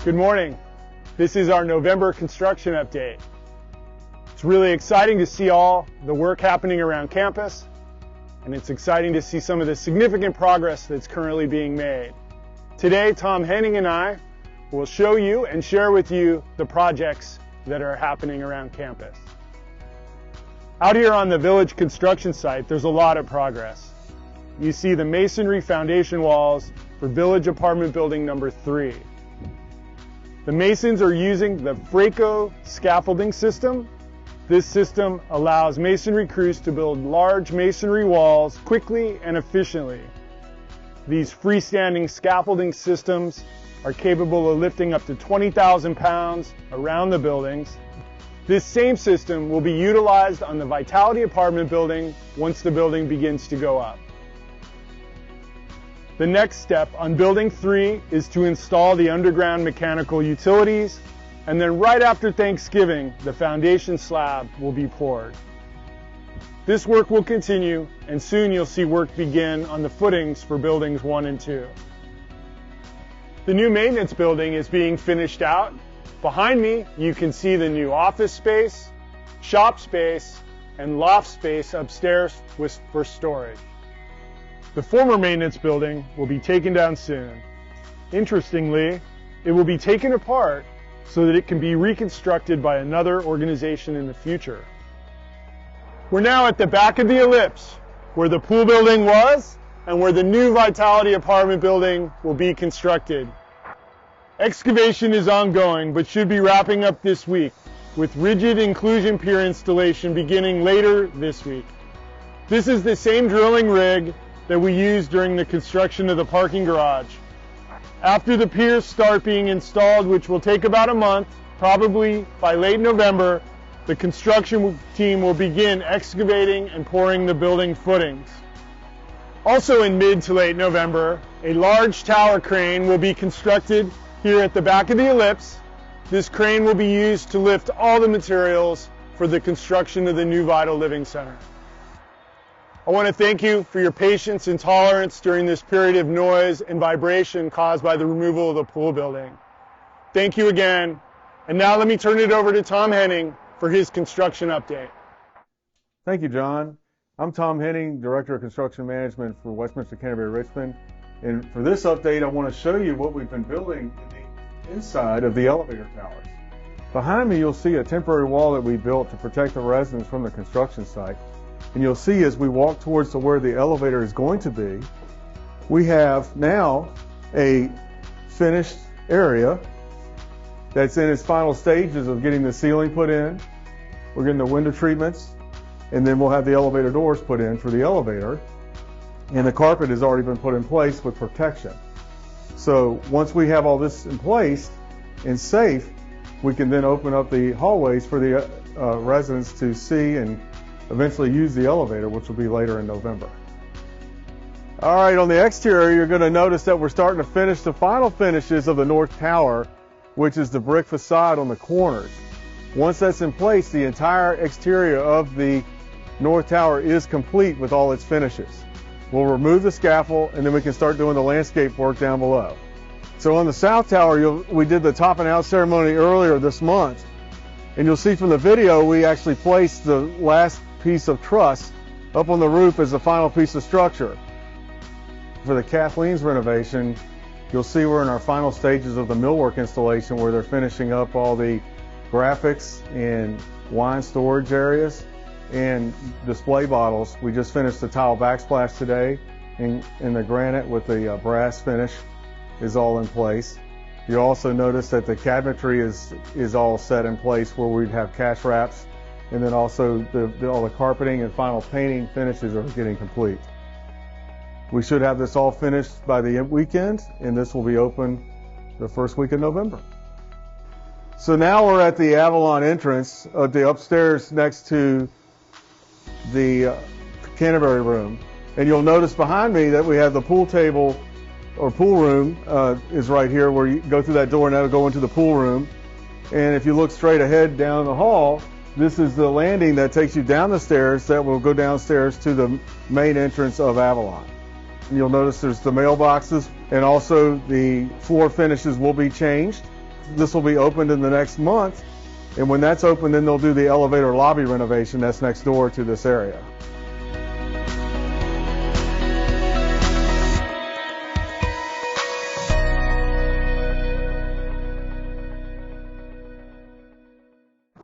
Good morning. This is our November construction update. It's really exciting to see all the work happening around campus, and it's exciting to see some of the significant progress that's currently being made. Today, Tom Henning and I will show you and share with you the projects that are happening around campus. Out here on the Village construction site, there's a lot of progress. You see the masonry foundation walls for Village Apartment Building number 3. The masons are using the Fraco scaffolding system. This system allows masonry crews to build large masonry walls quickly and efficiently. These freestanding scaffolding systems are capable of lifting up to 20,000 pounds around the buildings. This same system will be utilized on the Vitality Apartment Building once the building begins to go up. The next step on Building 3 is to install the underground mechanical utilities, and then right after Thanksgiving, the foundation slab will be poured. This work will continue, and soon you'll see work begin on the footings for Buildings 1 and 2. The new maintenance building is being finished out. Behind me, you can see the new office space, shop space, and loft space upstairs for storage. The former maintenance building will be taken down soon. Interestingly, it will be taken apart so that it can be reconstructed by another organization in the future. We're now at the back of the ellipse, where the pool building was and where the new Vitality Apartment Building will be constructed. Excavation is ongoing, but should be wrapping up this week, with rigid inclusion pier installation beginning later this week. This is the same drilling rig that we used during the construction of the parking garage. After the piers start being installed, which will take about a month, probably by late November, the construction team will begin excavating and pouring the building footings. Also in mid to late November, a large tower crane will be constructed here at the back of the ellipse. This crane will be used to lift all the materials for the construction of the new Vital Living Center. I want to thank you for your patience and tolerance during this period of noise and vibration caused by the removal of the pool building. Thank you again. And now let me turn it over to Tom Henning for his construction update. Thank you, John. I'm Tom Henning, Director of Construction Management for Westminster Canterbury Richmond. And for this update, I want to show you what we've been building in the inside of the elevator towers. Behind me, you'll see a temporary wall that we built to protect the residents from the construction site. And you'll see as we walk towards to where the elevator is going to be, we have now a finished area that's in its final stages of getting the ceiling put in. We're getting the window treatments, and then we'll have the elevator doors put in for the elevator. And the carpet has already been put in place with protection. So once we have all this in place and safe, we can then open up the hallways for the residents to see and eventually use the elevator, which will be later in November. All right, on the exterior, you're going to notice that we're starting to finish the final finishes of the North Tower, which is the brick facade on the corners. Once that's in place, the entire exterior of the North Tower is complete with all its finishes. We'll remove the scaffold, and then we can start doing the landscape work down below. So on the South Tower, we did the topping out ceremony earlier this month, and you'll see from the video we actually placed the last piece of truss up on the roof as the final piece of structure. For the Kathleen's renovation, you'll see we're in our final stages of the millwork installation where they're finishing up all the graphics and wine storage areas and display bottles. We just finished the tile backsplash today, and the granite with the brass finish is all in place. You also notice that the cabinetry is all set in place where we'd have cash wraps, and then also all the carpeting and final painting finishes are getting complete. We should have this all finished by the weekend, and this will be open the first week of November. So now we're at the Avalon entrance of the upstairs next to the Canterbury room. And you'll notice behind me that we have the pool table or pool room is right here where you go through that door and that'll go into the pool room. And if you look straight ahead down the hall, this is the landing that takes you down the stairs that will go downstairs to the main entrance of Avalon. And you'll notice there's the mailboxes, and also the floor finishes will be changed. this will be opened in the next month. And when that's open, then they'll do the elevator lobby renovation that's next door to this area.